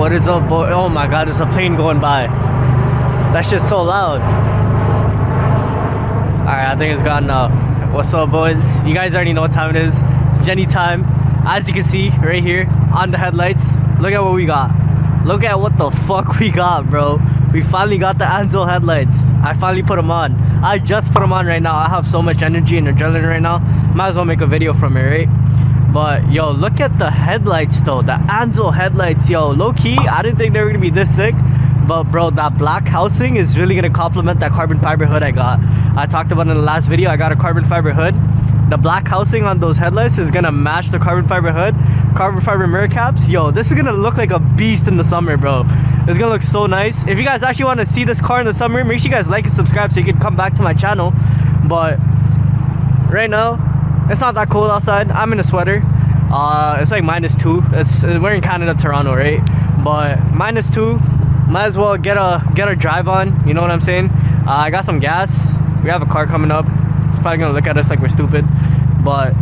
What is up, boy? Oh my god, there's a plane going by. That's just so loud. Alright, I think it's gone now. What's up, boys? You guys already know what time it is. It's Jenny time. As you can see right here on the headlights, look at what we got. Look at what the fuck we got, bro. We finally got the Anzo headlights. I finally put them on. I just put them on right now. I have so much energy and adrenaline right now. Might as well make a video from it, right? But yo, look at the headlights though. The Anzo headlights, yo. Low key, I didn't think they were gonna be this sick. But bro, that black housing is really gonna complement that carbon fiber hood I got. I talked about in the last video, I got a carbon fiber hood. The black housing on those headlights is gonna match the carbon fiber hood. Carbon fiber mirror caps. Yo, this is gonna look like a beast in the summer, bro. It's gonna look so nice. If you guys actually want to see this car in the summer, make sure you guys like and subscribe so you can come back to my channel. But right now, it's not that cold outside. I'm in a sweater. It's like -2. We're in Canada, Toronto, right? But -2. Might as well get a drive on. You know what I'm saying? I got some gas. We have a car coming up. It's probably gonna look at us like we're stupid. But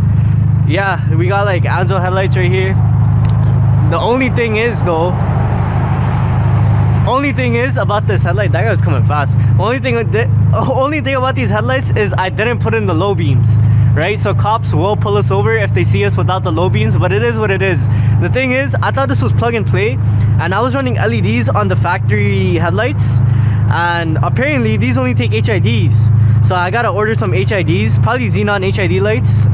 yeah, we got like Anzo headlights right here. The only thing is though, about this headlight, that guy was coming fast. Only thing about these headlights is I didn't put in the low beams, right? So cops will pull us over if they see us without the low beams, but it is what it is. The thing is, I thought this was plug and play, and I was running LEDs on the factory headlights, and apparently these only take HIDs. So I gotta order some HIDs, probably xenon HID lights,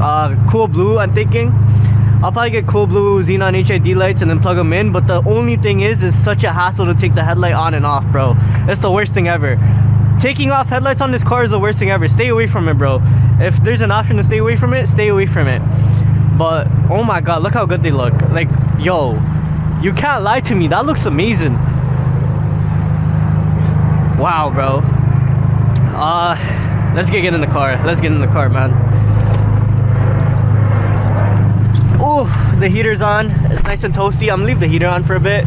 cool blue. I'm thinking I'll probably get cool blue xenon HID lights and then plug them in. But the only thing is such a hassle to take the headlight on and off, bro. It's the worst thing ever. Taking off headlights on this car is the worst thing ever. Stay away from it, bro. If there's an option to stay away from it, stay away from it. But oh my god, look how good they look. Like, yo, you can't lie to me, that looks amazing. Wow, bro. Let's get in the car. Let's get in the car, man. Oh, the heater's on. It's nice and toasty. I'm gonna leave the heater on for a bit.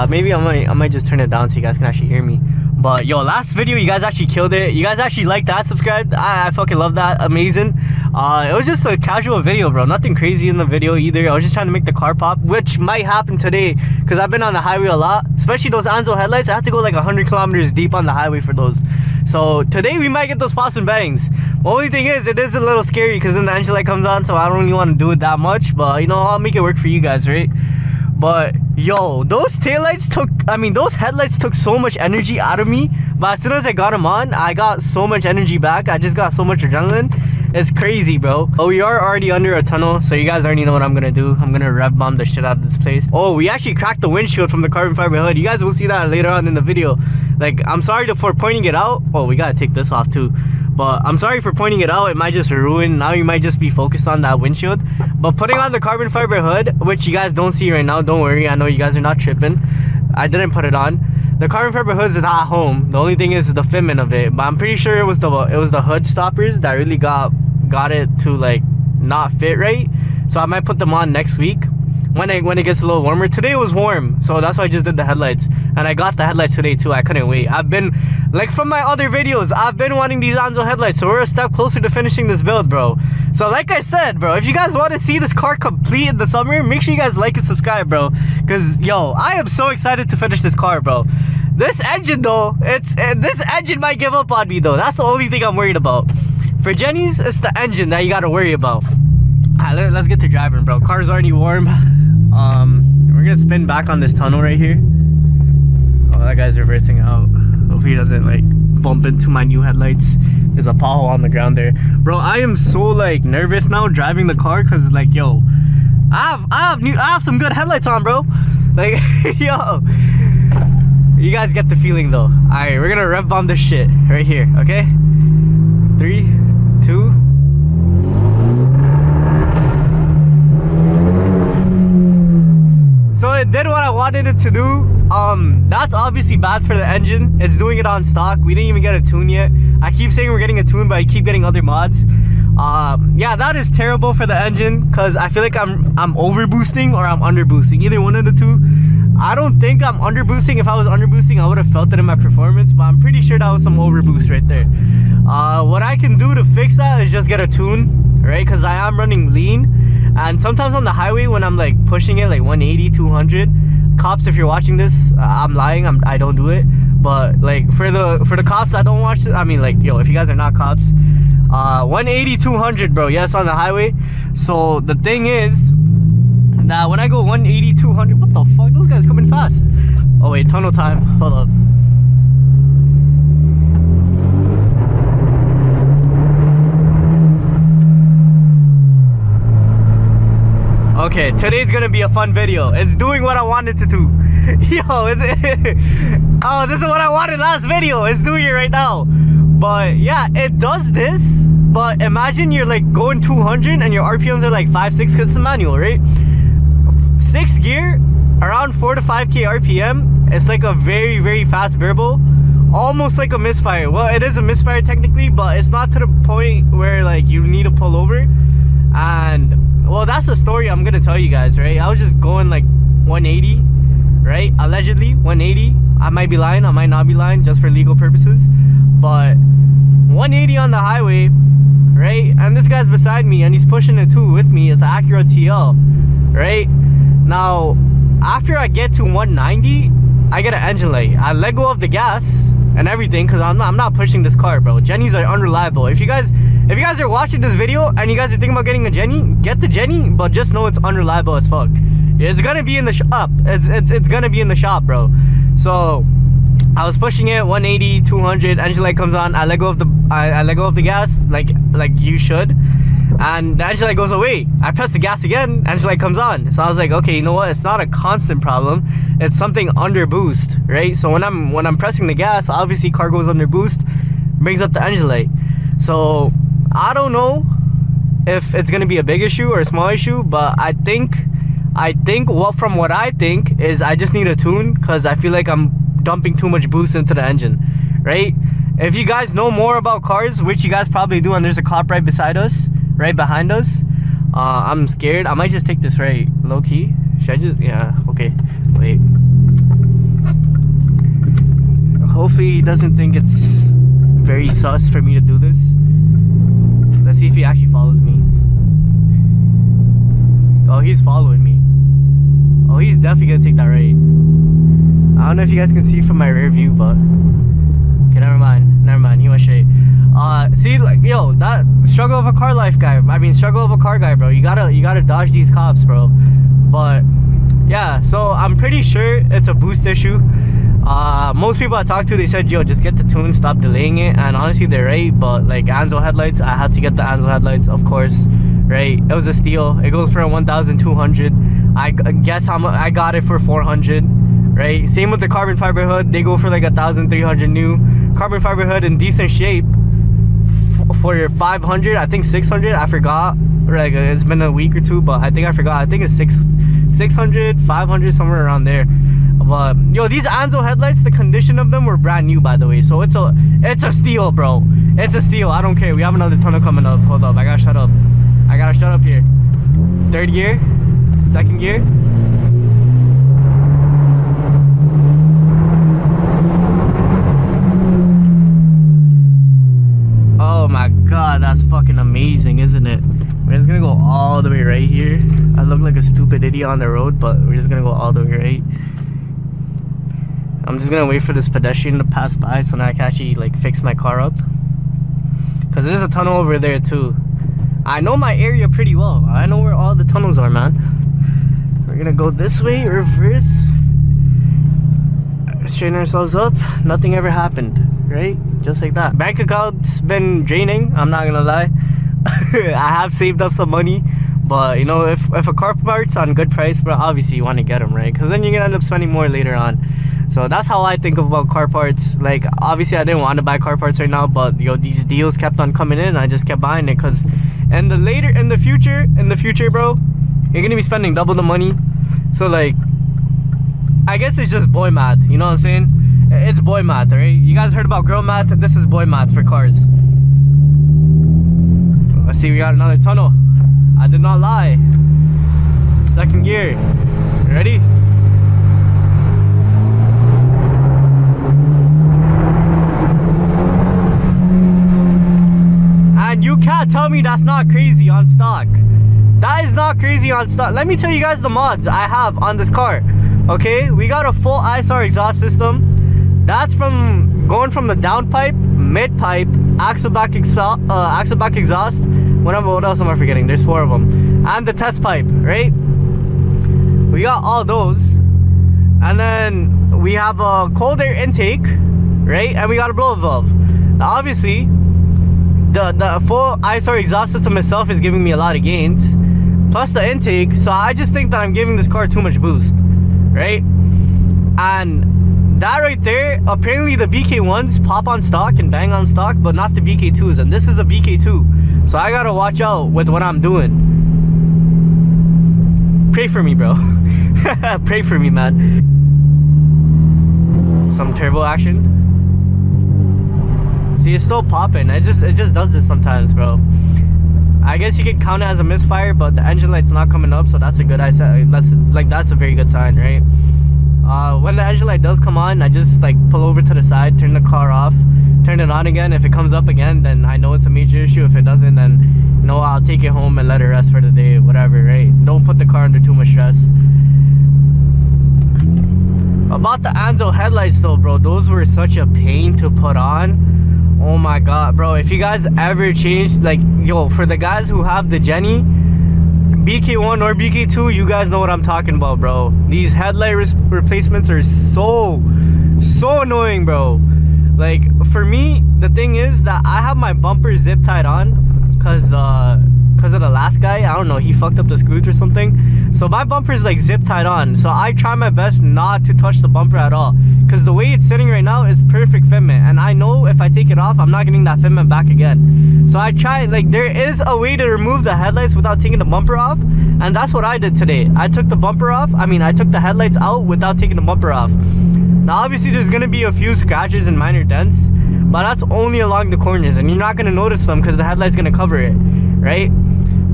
Maybe I might just turn it down so you guys can actually hear me. But yo, last video you guys actually killed it. You guys actually liked that, subscribed. I fucking love that. Amazing. It was just a casual video, bro. Nothing crazy in the video either. I was just trying to make the car pop, which might happen today because I've been on the highway a lot, especially those Anzo headlights. I have to go like 100 kilometers deep on the highway for those. So today we might get those pops and bangs. The only thing is, it is a little scary because then the engine light comes on, so I don't really want to do it that much. But you know, I'll make it work for you guys, right? But yo, those headlights took so much energy out of me. But as soon as I got them on, I got so much energy back. I just got so much adrenaline. It's crazy, bro. Oh, we are already under a tunnel, so you guys already know what I'm gonna do. I'm gonna rev bomb the shit out of this place. Oh, we actually cracked the windshield from the carbon fiber hood. You guys will see that later on in the video. Like, I'm sorry for pointing it out. Oh, we gotta take this off too. But I'm sorry for pointing it out. It might just ruin. Now you might just be focused on that windshield. But putting on the carbon fiber hood, which you guys don't see right now, don't worry. I know you guys are not tripping. I didn't put it on. The carbon fiber hood is at home. The only thing is the fitment of it. But I'm pretty sure it was the hood stoppers that really got it to like not fit right. So I might put them on next week when it gets a little warmer. Today it was warm, so that's why I just did the headlights, and I got the headlights today too. I couldn't wait. I've been, like, from my other videos, I've been wanting these Anzo headlights, so we're a step closer to finishing this build, bro. So like I said, bro, if you guys want to see this car complete in the summer, make sure you guys like and subscribe, bro, because yo, I am so excited to finish this car, bro. This engine though, this engine might give up on me though. That's the only thing I'm worried about. For Jenny's, it's the engine that you got to worry about. Let's get to driving, bro. Car's already warm. We're gonna spin back on this tunnel right here. Oh, that guy's reversing out. Hopefully he doesn't like bump into my new headlights. There's a pothole on the ground there, bro. I am so like nervous now driving the car because like, yo, I have some good headlights on, bro. Like, yo, you guys get the feeling though. All right, we're gonna rev bomb this shit right here, okay? 3, 2. So it did what I wanted it to do. That's obviously bad for the engine. It's doing it on stock. We didn't even get a tune yet. I keep saying we're getting a tune, but I keep getting other mods. Yeah, that is terrible for the engine because I feel like I'm over boosting or I'm under boosting. Either one of the two. I don't think I'm under boosting. If I was under boosting, I would have felt it in my performance, but I'm pretty sure that was some over boost right there. What I can do to fix that is just get a tune, right? Because I am running lean, and sometimes on the highway when I'm like pushing it like 180, 200, cops, if you're watching this, I'm lying. I don't do it. But like for the cops that don't watch it, I mean, like, yo, if you guys are not cops, 180, 200, bro. Yes, on the highway. So the thing is that when I go 180, 200, what the fuck? Those guys coming fast. Oh wait, tunnel time. Hold up. Okay, today's gonna be a fun video. It's doing what I wanted to do. Yo, oh, this is what I wanted last video. It's doing it right now. But yeah, it does this. But imagine you're like going 200 and your RPMs are like 5, 6 because it's a manual, right? 6th gear, around 4 to 5k RPM. It's like a very, very fast variable. Almost like a misfire. Well, it is a misfire technically, but it's not to the point where like you need to pull over. And well, that's the story I'm gonna tell you guys, right? I was just going like 180, right? Allegedly 180. I might be lying, I might not be lying, just for legal purposes. But 180 on the highway, right? And this guy's beside me and he's pushing it too with me. It's an Acura TL, right? Now, after I get to 190, I get an engine light. I let go of the gas and everything because I'm not pushing this car, bro. Jennies are unreliable. If you guys are watching this video and you guys are thinking about getting a Jenny, get the Jenny, but just know it's unreliable as fuck. It's gonna be in the shop. It's gonna be in the shop, bro. So I was pushing it 180, 200. Engine light comes on. I let go of the gas, like you should, and the engine light goes away. I press the gas again. Engine light comes on. So I was like, okay, you know what? It's not a constant problem. It's something under boost, right? So when I'm pressing the gas, obviously car goes under boost, brings up the engine light. So I don't know if it's gonna be a big issue or a small issue, but I think from what I think is I just need a tune because I feel like I'm dumping too much boost into the engine, right? If you guys know more about cars, which you guys probably do, and there's a cop right beside us, right behind us, I'm scared. I might just take this right low-key. Should I just, yeah, okay, wait. Hopefully he doesn't think it's very sus for me to do this. Let's see if he actually follows me. Oh, he's following me. Oh, he's definitely gonna take that right. I don't know if you guys can see from my rear view, but okay, never mind, he went straight. See, like, yo, that struggle of a car life guy, I mean struggle of a car guy, bro. You gotta dodge these cops, bro. But yeah, so I'm pretty sure it's a boost issue. Most people I talked to, they said, yo, just get the tune, stop delaying it. And honestly, they're right. But like anzo headlights, I had to get the anzo headlights, of course, right? It was a steal. It goes for 1,200. I guess how much I got it for 400, right? Same with the carbon fiber hood. They go for like 1,300 new. Carbon fiber hood in decent shape for your 500, I think 600, I forgot. Like, it's been a week or two, but I think I forgot. I think it's 600, 500, somewhere around there. But yo, these anzo headlights, the condition of them were brand new, by the way. So it's a steal, bro. It's a steal. I don't care. We have another tunnel coming up. Hold up, I gotta shut up. I gotta shut up here. 3rd gear, 2nd gear. Oh my god, that's fucking amazing, isn't it? We're just gonna go all the way right here. I look like a stupid idiot on the road, but we're just gonna go all the way right. I'm just gonna wait for this pedestrian to pass by so now I can actually like fix my car up, because there's a tunnel over there too. I know my area pretty well. I know where all the tunnels are, man. We're gonna go this way, reverse, straighten ourselves up. Nothing ever happened, right? Just like that. Bank account's been draining, I'm not gonna lie. I have saved up some money, but you know, if a car part's on good price, bro, obviously you want to get them, right? Because then you're gonna end up spending more later on. So that's how I think about car parts. Like, obviously I didn't want to buy car parts right now, but yo, these deals kept on coming in. I just kept buying it because in the future, bro, you're gonna be spending double the money. So like, I guess it's just boy math, you know what I'm saying? It's boy math, right? You guys heard about girl math? This is boy math for cars. Let's see, we got another tunnel. I did not lie. 2nd gear. Ready? And you can't tell me that's not crazy on stock. That is not crazy on stock. Let me tell you guys the mods I have on this car. Okay, we got a full ISR exhaust system. That's from going from the down pipe, mid pipe, axle back exhaust. What else am I forgetting? There's 4 of them, and the test pipe, right? We got all those, and then we have a cold air intake, right? And we got a blow valve. Now, obviously, the full ISR exhaust system itself is giving me a lot of gains, plus the intake. So I just think that I'm giving this car too much boost, right? And that right there, apparently the BK1s pop on stock and bang on stock, but not the BK2s, and this is a BK2, so I gotta watch out with what I'm doing. Pray for me, bro. Pray for me, man. Some turbo action. See, it's still popping. It just does this sometimes, bro. I guess you could count it as a misfire, but the engine light's not coming up, so that's a good that's a very good sign, right? When the engine light does come on, I just like pull over to the side, turn the car off, turn it on again. If it comes up again, then I know it's a major issue. If it doesn't, then you know, I'll take it home and let it rest for the day, whatever, right? Don't put the car under too much stress. About the Anzo headlights though, bro, those were such a pain to put on. Oh my god, bro, if you guys ever changed, like, yo, for the guys who have the Jenny BK1 or BK2, you guys know what I'm talking about, bro. These headlight replacements are so annoying, bro. Like, for me, the thing is that I have my bumper zip tied on because of the last guy. I don't know, he fucked up the screws or something, so my bumper is like zip tied on. So I try my best not to touch the bumper at all, because the way it's sitting right now is perfect fitment, and I know if I take it off, I'm not getting that fitment back again. So I try, like, there is a way to remove the headlights without taking the bumper off, and that's what I did today. I took the bumper off, I took the headlights out without taking the bumper off. Now obviously there's gonna be a few scratches and minor dents, but that's only along the corners, and you're not gonna notice them because the headlight's gonna cover it, right?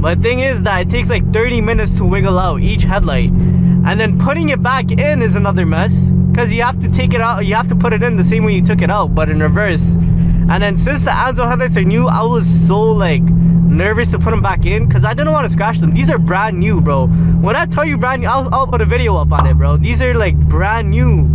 But the thing is that it takes like 30 minutes to wiggle out each headlight, and then putting it back in is another mess, because you have to take it out, you have to put it in the same way you took it out, but in reverse. And then since the Anzo headlights are new, I was so like nervous to put them back in because I didn't want to scratch them. These are brand new, bro. When I tell you brand new, I'll put a video up on it, bro. These are like brand new.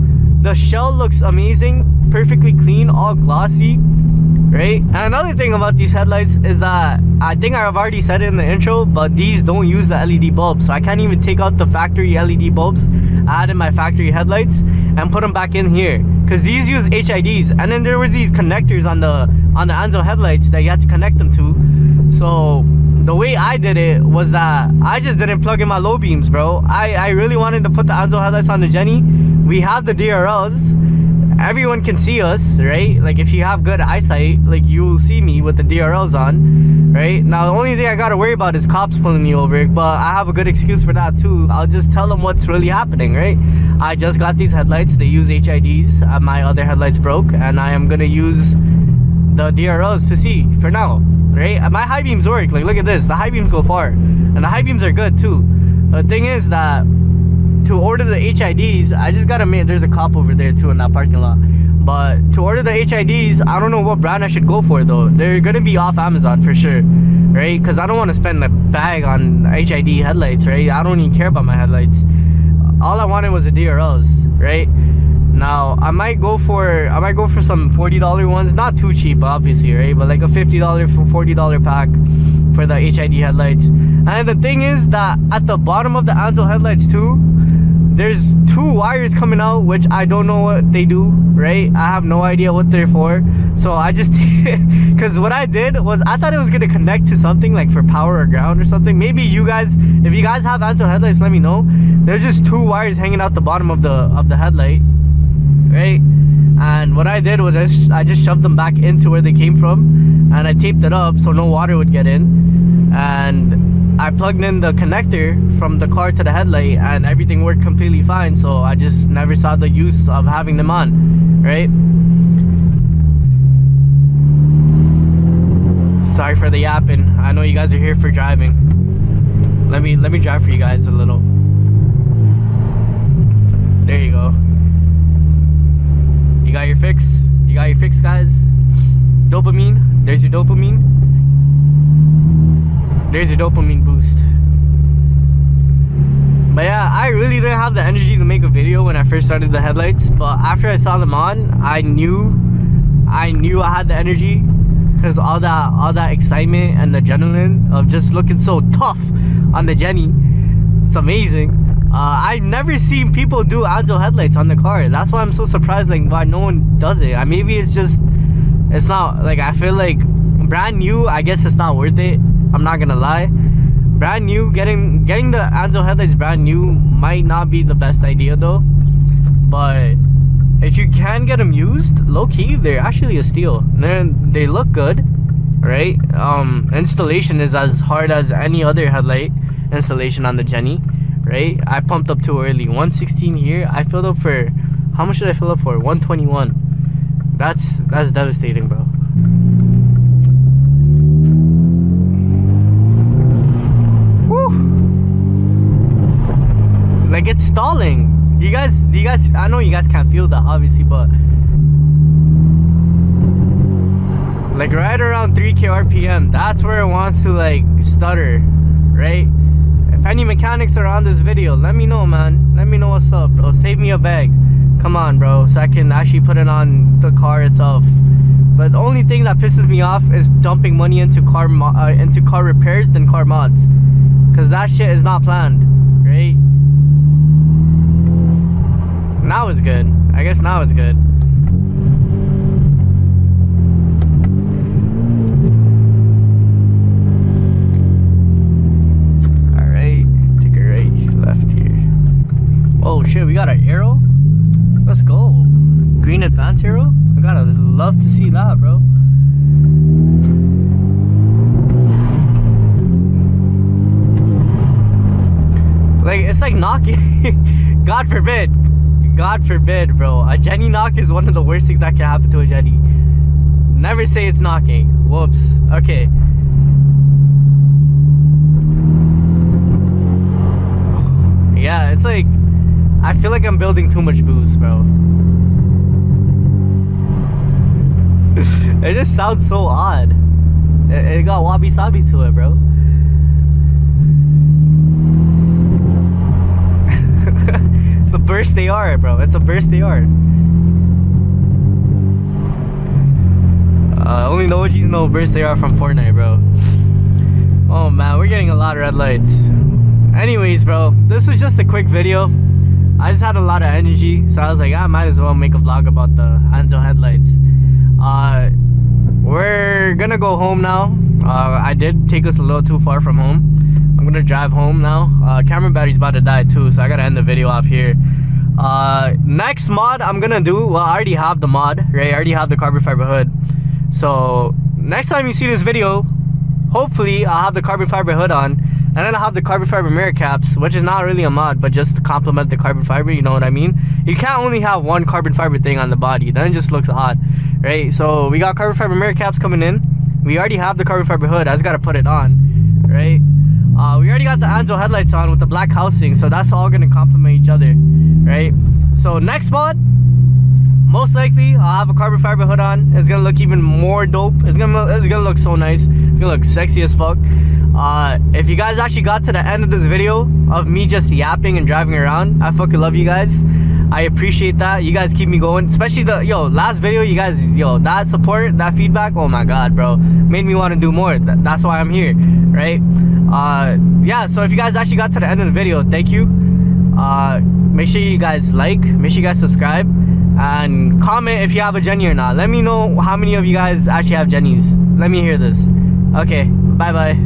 The shell looks amazing, perfectly clean, all glossy, right? And another thing about these headlights is that I think I've already said it in the intro, but these don't use the LED bulbs, so I can't even take out the factory LED bulbs I had in my factory headlights and put them back in here, because these use HIDs. And then there was these connectors on the Anzo headlights that you had to connect them to. So the way I did it was that I just didn't plug in my low beams, bro. I really wanted to put the Anzo headlights on the Jenny. We have the DRLs, everyone can see us, right? Like, if you have good eyesight, like, you will see me with the DRLs on, right? Now the only thing I gotta worry about is cops pulling me over, but I have a good excuse for that too. I'll just tell them what's really happening, right? I just got these headlights, they use HIDs, my other headlights broke, and I am gonna use the DRLs to see for now, right? My high beams work. Like, look at this, the high beams go far, and the high beams are good too. The thing is that to order the HIDs, I just gotta make, there's a cop over there too in that parking lot, but to order the HIDs, I don't know what brand I should go for though. They're gonna be off Amazon for sure, right? Because I don't want to spend a bag on HID headlights, right? I don't even care about my headlights. All I wanted was the DRLs, right? Now I might go for some $40 ones, not too cheap obviously, right? But like a $50 for $40 pack for the HID headlights. And the thing is that at the bottom of the Anzo headlights too, there's 2 wires coming out, which I don't know what they do, right? I have no idea what they're for. So I just, because what I did was I thought it was gonna connect to something like for power or ground or something. Maybe you guys, if you guys have Anzo headlights, let me know. There's just 2 wires hanging out the bottom of the headlight, right? And what I did was I just shoved them back into where they came from, and I taped it up so no water would get in, and I plugged in the connector from the car to the headlight, and everything worked completely fine. So I just never saw the use of having them on, right? Sorry for the yapping. I know you guys are here for driving. Let me drive for you guys a little. There you go. You got your fix. You got your fix, guys. Dopamine. There's your dopamine. There's your dopamine boost. But yeah, I really didn't have the energy to make a video when I first started the headlights, but after I saw them on, I knew I had the energy, because all that excitement and the adrenaline of just looking so tough on the Jenny, it's amazing. I've never seen people do anzo headlights on the car. That's why I'm so surprised, like, why no one does it. Maybe it's not, like, I feel like brand new, I guess it's not worth it. I'm not gonna lie. Brand new, getting the anzo headlights brand new might not be the best idea though. But if you can get them used, low-key, they're actually a steal. They look good, right? Installation is as hard as any other headlight installation on the Jenny, right? I pumped up too early. 116 here. I filled up for, how much did I fill up for? 121. That's devastating, bro. Like, it's stalling. Do you guys, I know you guys can't feel that obviously, but like right around 3k RPM, that's where it wants to like stutter, right? If any mechanics are on this video, let me know, man. Let me know what's up, bro. Save me a bag. Come on, bro, so I can actually put it on the car itself. But the only thing that pisses me off is dumping money into car repairs than car mods, because that shit is not planned, right? Now it's good. I guess now it's good. Alright, take a right, left here. Oh shit, we got an arrow? Let's go. Green advance arrow? I gotta love to see that, bro. Like, it's like knocking. God forbid, bro. A Jenny knock is one of the worst things that can happen to a Jenny. Never say it's knocking. Whoops. Okay. Yeah, it's like, I feel like I'm building too much boost, bro. It just sounds so odd. It got wabi-sabi to it, bro. It's a burst AR, bro. It's a burst AR. Only the OGs know burst AR from Fortnite, bro. Oh man, we're getting a lot of red lights. Anyways, bro, this was just a quick video. I just had a lot of energy, so I was like, I might as well make a vlog about the anzo headlights. We're gonna go home now. I did take us a little too far from home. I'm gonna drive home now. Camera battery's about to die too, so I gotta end the video off here. Next mod I'm gonna do, well, I already have the mod, right? I already have the carbon fiber hood. So next time you see this video, hopefully I'll have the carbon fiber hood on, and then I'll have the carbon fiber mirror caps, which is not really a mod, but just to complement the carbon fiber, you know what I mean? You can't only have one carbon fiber thing on the body, then it just looks odd, right? So we got carbon fiber mirror caps coming in. We already have the carbon fiber hood. I just gotta put it on, right? We already got the anzo headlights on with the black housing, so that's all gonna complement each other, right? So next mod, most likely I'll have a carbon fiber hood on. It's gonna look even more dope. It's gonna look so nice. It's gonna look sexy as fuck. If you guys actually got to the end of this video of me just yapping and driving around, I fucking love you guys. I appreciate that. You guys keep me going, especially the last video. You guys, that support, that feedback, oh my god, bro, made me want to do more. That's why I'm here, right? Yeah, so if you guys actually got to the end of the video, thank you. Make sure you guys like, make sure you guys subscribe, and comment if you have a Jenny or not. Let me know how many of you guys actually have Jennies. Let me hear this. Okay, bye bye.